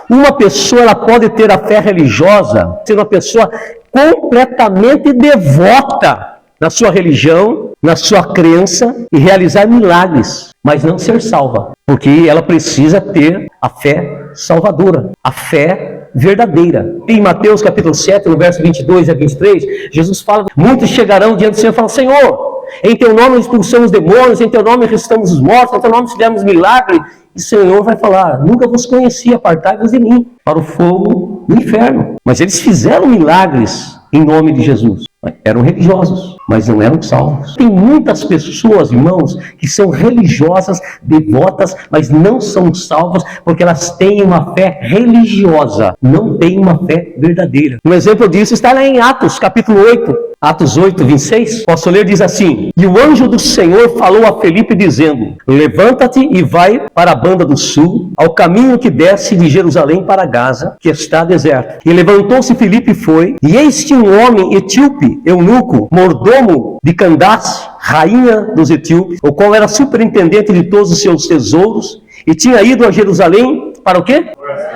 Uma pessoa ela pode ter a fé religiosa, ser uma pessoa completamente devota na sua religião, na sua crença e realizar milagres, mas não ser salva, porque ela precisa ter a fé salvadora, a fé verdadeira. Em Mateus capítulo 7, no verso 22 a 23, Jesus fala: muitos chegarão diante do Senhor e falam: Senhor, em teu nome expulsamos demônios, em teu nome ressuscitamos os mortos, em teu nome fizemos milagre. E o Senhor vai falar: nunca vos conheci, apartai-vos de mim, para o fogo do inferno. Mas eles fizeram milagres em nome de Jesus. Eram religiosos, mas não eram salvos. Tem muitas pessoas, irmãos, que são religiosas, devotas, mas não são salvas porque elas têm uma fé religiosa, não têm uma fé verdadeira. Um exemplo disso está lá em Atos, capítulo 8. Atos 8, 26, posso ler, diz assim: e o anjo do Senhor falou a Filipe dizendo: levanta-te e vai para a banda do sul, ao caminho que desce de Jerusalém para Gaza, que está deserto. E levantou-se Filipe e foi, e eis que um homem etíope, eunuco, mordomo de Candace, rainha dos etíopes, o qual era superintendente de todos os seus tesouros, e tinha ido a Jerusalém para o quê?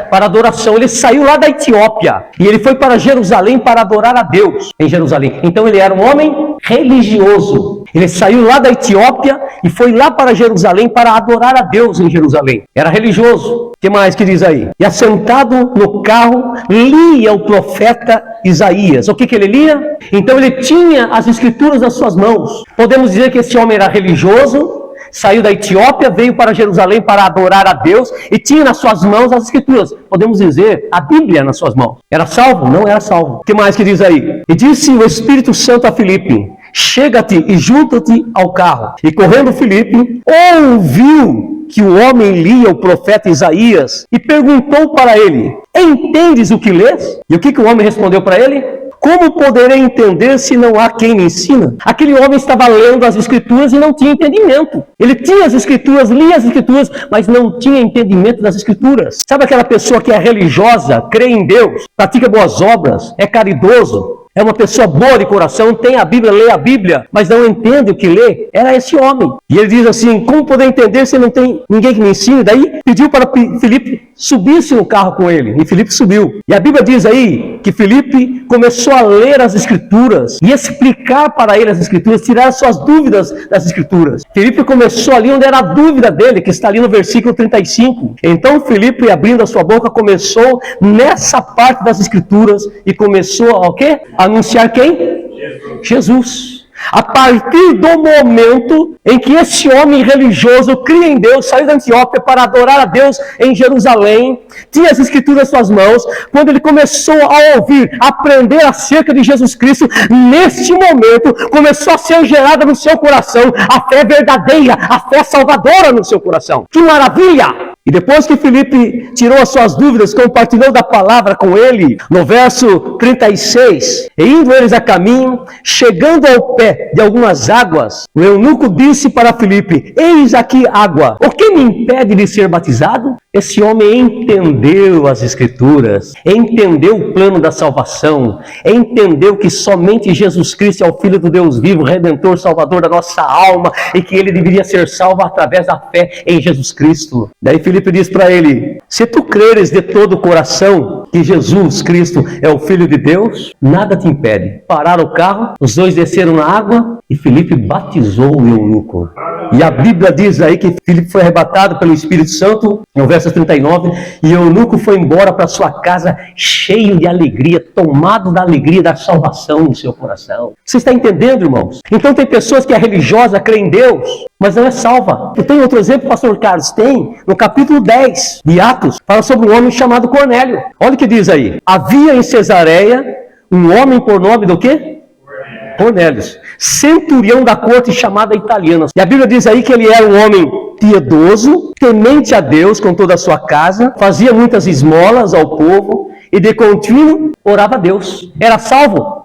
Para adoração. Ele saiu lá da Etiópia e ele foi para Jerusalém para adorar a Deus em Jerusalém. Então ele era um homem religioso. Ele saiu lá da Etiópia e foi lá para Jerusalém para adorar a Deus em Jerusalém. Era religioso. O que mais que diz aí? E assentado no carro, lia o profeta Isaías. O que ele lia? Então ele tinha as escrituras nas suas mãos. Podemos dizer que esse homem era religioso, saiu da Etiópia, veio para Jerusalém para adorar a Deus e tinha nas suas mãos as escrituras. Podemos dizer, a Bíblia nas suas mãos. Era salvo? Não era salvo. O que mais que diz aí? E disse o Espírito Santo a Filipe: chega-te e junta-te ao carro. E correndo Filipe, ouviu que o homem lia o profeta Isaías e perguntou para ele: entendes o que lês? E o que o homem respondeu para ele? Como poderei entender se não há quem me ensina? Aquele homem estava lendo as escrituras e não tinha entendimento. Ele tinha as escrituras, lia as escrituras, mas não tinha entendimento das escrituras. Sabe aquela pessoa que é religiosa, crê em Deus, pratica boas obras, é caridoso, é uma pessoa boa de coração, tem a Bíblia, lê a Bíblia, mas não entende o que lê? Era esse homem. E ele diz assim: como poder entender se não tem ninguém que me ensine? Daí pediu para Filipe subisse no carro com ele. E Filipe subiu. E a Bíblia diz aí que Filipe começou a ler as Escrituras e explicar para ele as Escrituras, tirar as suas dúvidas das Escrituras. Filipe começou ali onde era a dúvida dele, que está ali no versículo 35. Então Filipe, abrindo a sua boca, começou nessa parte das Escrituras e começou a o quê? Anunciar quem? Jesus. A partir do momento em que esse homem religioso cria em Deus, saiu da Etiópia para adorar a Deus em Jerusalém, tinha as escrituras em suas mãos, quando ele começou a ouvir, a aprender acerca de Jesus Cristo, neste momento começou a ser gerada no seu coração a fé verdadeira, a fé salvadora no seu coração. Que maravilha! E depois que Filipe tirou as suas dúvidas, compartilhou da palavra com ele, no verso 36, e indo eles a caminho, chegando ao pé de algumas águas, o eunuco disse para Filipe: eis aqui água, o que me impede de ser batizado? Esse homem entendeu as Escrituras, entendeu o plano da salvação, entendeu que somente Jesus Cristo é o Filho do Deus vivo, Redentor, Salvador da nossa alma, e que ele deveria ser salvo através da fé em Jesus Cristo. Daí Filipe diz para ele: se tu creres de todo o coração que Jesus Cristo é o Filho de Deus, nada te impede. Pararam o carro, os dois desceram na água e Filipe batizou o eunuco. E a Bíblia diz aí que Filipe foi arrebatado pelo Espírito Santo, no verso 39, e o eunuco foi embora para sua casa cheio de alegria, tomado da alegria da salvação no seu coração. Você está entendendo, irmãos? Então tem pessoas que é religiosa, crê em Deus, mas não é salva. Eu tenho outro exemplo, pastor Carlos, tem no capítulo 10 de Atos, fala sobre um homem chamado Cornélio. Olha o que diz aí: havia em Cesareia um homem por nome do quê? Cornélio, centurião da corte chamada italiana. E a Bíblia diz aí que ele era um homem piedoso, temente a Deus com toda a sua casa, fazia muitas esmolas ao povo e de contínuo orava a Deus. Era salvo?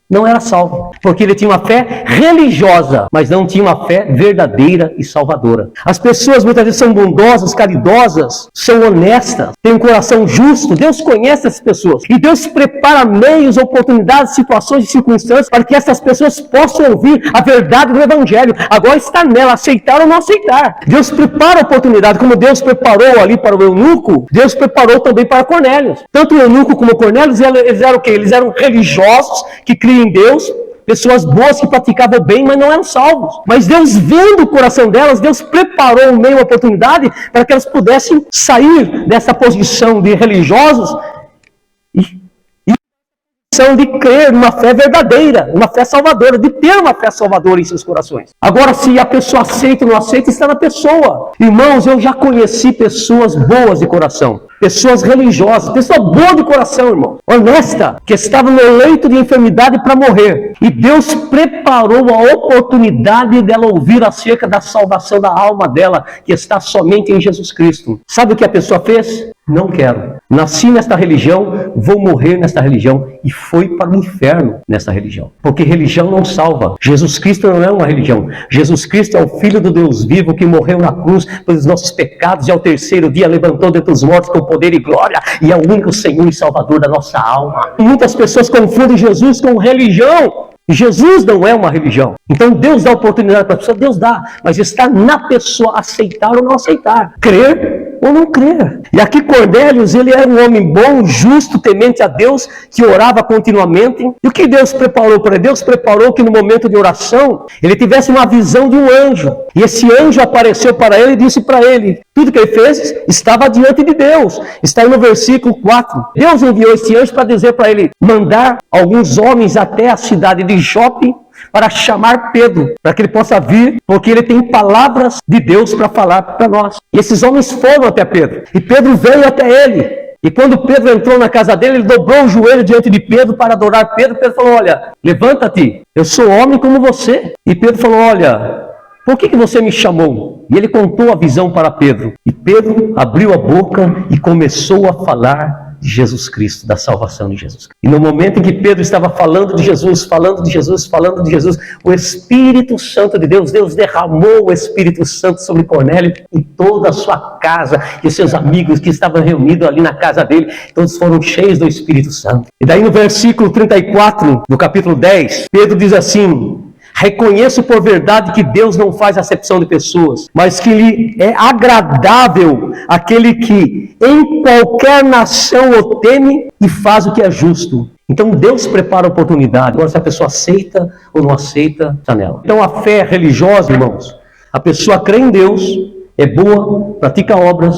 não era salvo, porque ele tinha uma fé religiosa, mas não tinha uma fé verdadeira e salvadora. As pessoas muitas vezes são bondosas, caridosas, são honestas, têm um coração justo. Deus conhece essas pessoas e Deus prepara meios, oportunidades, situações e circunstâncias para que essas pessoas possam ouvir a verdade do Evangelho. Agora está nela, aceitar ou não aceitar. Deus prepara a oportunidade, como Deus preparou ali para o eunuco, Deus preparou também para Cornélio. Tanto o eunuco como o Cornélio, eles eram o quê? Eles eram religiosos que criam em Deus, pessoas boas que praticavam bem, mas não eram salvos. Mas Deus, vendo o coração delas, Deus preparou um meio, uma oportunidade para que elas pudessem sair dessa posição de religiosos e de crer numa fé verdadeira, uma fé salvadora, de ter uma fé salvadora em seus corações. Agora, se a pessoa aceita ou não aceita, está na pessoa. Irmãos, eu já conheci pessoas boas de coração, pessoas religiosas, pessoa boa de coração, irmão, honesta, que estava no leito de enfermidade para morrer. E Deus preparou a oportunidade dela ouvir acerca da salvação da alma dela, que está somente em Jesus Cristo. Sabe o que a pessoa fez? Não quero. Nasci nesta religião, vou morrer nesta religião. E foi para o inferno nesta religião. Porque religião não salva. Jesus Cristo não é uma religião. Jesus Cristo é o Filho do Deus vivo que morreu na cruz pelos nossos pecados e ao terceiro dia levantou dentre os mortos com poder e glória. E é o único Senhor e Salvador da nossa alma. E muitas pessoas confundem Jesus com religião. Jesus não é uma religião. Então Deus dá oportunidade para a pessoa, Deus dá. Mas está na pessoa aceitar ou não aceitar. Crer ou não crer. E aqui Cornélios, ele era um homem bom, justo, temente a Deus, que orava continuamente. E o que Deus preparou para ele? Deus preparou que no momento de oração, ele tivesse uma visão de um anjo. E esse anjo apareceu para ele e disse para ele, tudo que ele fez estava diante de Deus. Está aí no versículo 4. Deus enviou esse anjo para dizer para ele, mandar alguns homens até a cidade de Jope, para chamar Pedro, para que ele possa vir, porque ele tem palavras de Deus para falar para nós. E esses homens foram até Pedro, e Pedro veio até ele. E quando Pedro entrou na casa dele, ele dobrou o joelho diante de Pedro para adorar Pedro. Pedro falou, olha, levanta-te, eu sou homem como você. E Pedro falou, olha, por que você me chamou? E ele contou a visão para Pedro. E Pedro abriu a boca e começou a falar de Jesus Cristo, da salvação de Jesus Cristo. E no momento em que Pedro estava falando de Jesus, o Espírito Santo de Deus, Deus derramou o Espírito Santo sobre Cornélio e toda a sua casa, e os seus amigos que estavam reunidos ali na casa dele, todos foram cheios do Espírito Santo. E daí no versículo 34 do capítulo 10, Pedro diz assim, reconheço por verdade que Deus não faz acepção de pessoas, mas que lhe é agradável aquele que em qualquer nação o teme e faz o que é justo. Então Deus prepara a oportunidade. Agora se a pessoa aceita ou não aceita, está nela. Então a fé religiosa, irmãos, a pessoa crê em Deus, é boa, pratica obras,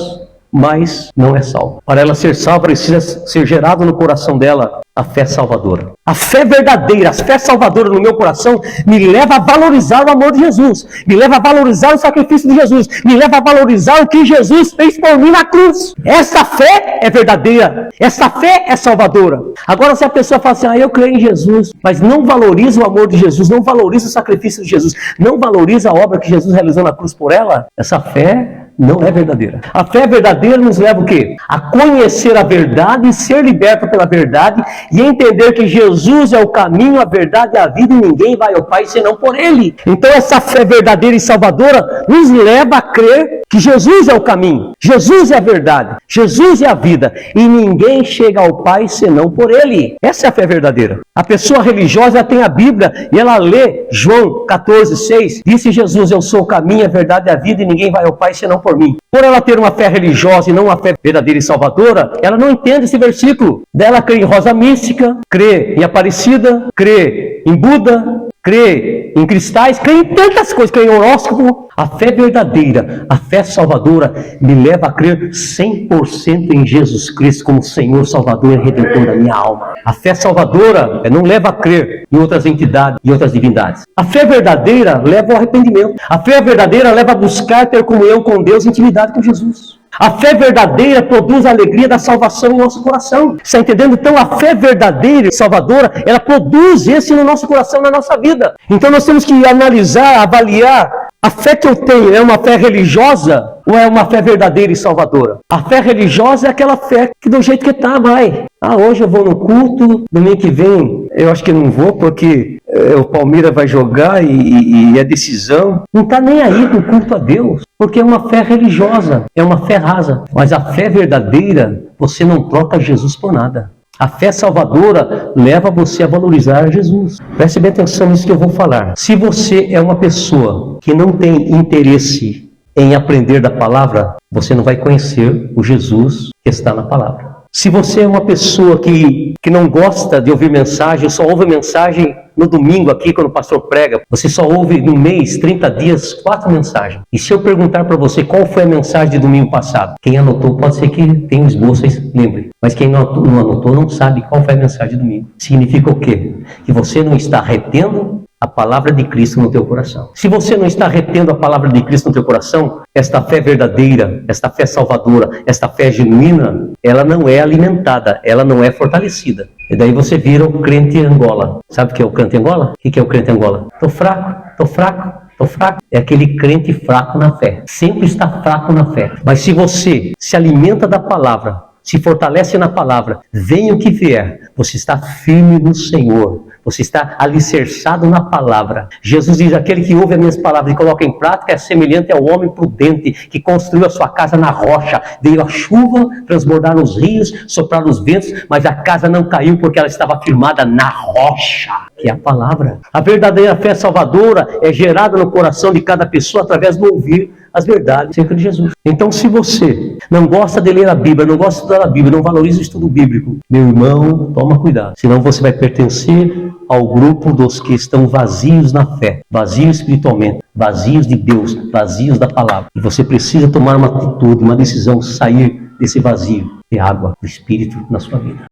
mas não é salva. Para ela ser salva, precisa ser gerado no coração dela a fé salvadora. A fé verdadeira, a fé salvadora no meu coração me leva a valorizar o amor de Jesus, me leva a valorizar o sacrifício de Jesus, me leva a valorizar o que Jesus fez por mim na cruz. Essa fé é verdadeira, essa fé é salvadora. Agora se a pessoa fala assim, eu creio em Jesus, mas não valoriza o amor de Jesus, não valoriza o sacrifício de Jesus, não valoriza a obra que Jesus realizou na cruz por ela, essa fé não é verdadeira. A fé verdadeira nos leva o quê? A conhecer a verdade e ser liberto pela verdade e entender que Jesus é o caminho, a verdade e a vida e ninguém vai ao Pai senão por Ele. Então essa fé verdadeira e salvadora nos leva a crer que Jesus é o caminho, Jesus é a verdade, Jesus é a vida e ninguém chega ao Pai senão por Ele. Essa é a fé verdadeira. A pessoa religiosa tem a Bíblia e ela lê João 14:6. Disse Jesus, eu sou o caminho, a verdade e a vida e ninguém vai ao Pai senão por mim. Por ela ter uma fé religiosa e não uma fé verdadeira e salvadora, ela não entende esse versículo. Ela crê em rosa mística, crê em Aparecida, crê em Buda, crê em cristais, crê em tantas coisas, crê em horóscopo. A fé verdadeira, a fé salvadora, me leva a crer 100% em Jesus Cristo como Senhor, Salvador e Redentor da minha alma. A fé salvadora não leva a crer em outras entidades e outras divindades. A fé verdadeira leva ao arrependimento. A fé verdadeira leva a buscar ter comunhão com Deus e intimidade com Jesus. A fé verdadeira produz a alegria da salvação em nosso coração. Está entendendo? Então a fé verdadeira e salvadora, ela produz esse no nosso coração, na nossa vida. Então nós temos que analisar, avaliar A fé que eu tenho é uma fé religiosa ou é uma fé verdadeira e salvadora? A fé religiosa é aquela fé que do jeito que está, vai. Hoje eu vou no culto, domingo que vem eu acho que não vou porque o Palmeiras vai jogar e é decisão. Não está nem aí com o culto a Deus, porque é uma fé religiosa, é uma fé rasa. Mas a fé verdadeira, você não troca Jesus por nada. A fé salvadora leva você a valorizar Jesus. Preste bem atenção nisso que eu vou falar. Se você é uma pessoa que não tem interesse em aprender da palavra, você não vai conhecer o Jesus que está na palavra. Se você é uma pessoa que não gosta de ouvir mensagem, só ouve mensagem no domingo aqui, quando o pastor prega, você só ouve no mês, 30 dias, 4 mensagens. E se eu perguntar para você qual foi a mensagem de domingo passado? Quem anotou, pode ser que tenha um esboço e lembre. Mas quem não anotou não sabe qual foi a mensagem de domingo. Significa o quê? Que você não está retendo a palavra de Cristo no teu coração. Se você não está retendo a palavra de Cristo no teu coração, esta fé verdadeira, esta fé salvadora, esta fé genuína, ela não é alimentada, ela não é fortalecida. E daí você vira o crente Angola. Sabe o que é o crente Angola? O que é o crente Angola? Tô fraco. É aquele crente fraco na fé. Sempre está fraco na fé. Mas se você se alimenta da palavra, se fortalece na palavra, venha o que vier, você está firme no Senhor. Você está alicerçado na palavra. Jesus diz, aquele que ouve as minhas palavras e coloca em prática é semelhante ao homem prudente que construiu a sua casa na rocha. Veio a chuva, transbordaram os rios, sopraram os ventos, mas a casa não caiu porque ela estava firmada na rocha, que é a palavra. A verdadeira fé salvadora é gerada no coração de cada pessoa através do ouvir as verdades acerca de Jesus. Então, se você não gosta de ler a Bíblia, não gosta de estudar a Bíblia, não valoriza o estudo bíblico, meu irmão, toma cuidado. Senão você vai pertencer ao grupo dos que estão vazios na fé, vazios espiritualmente, vazios de Deus, vazios da palavra. E você precisa tomar uma atitude, uma decisão, sair desse vazio de água do Espírito na sua vida.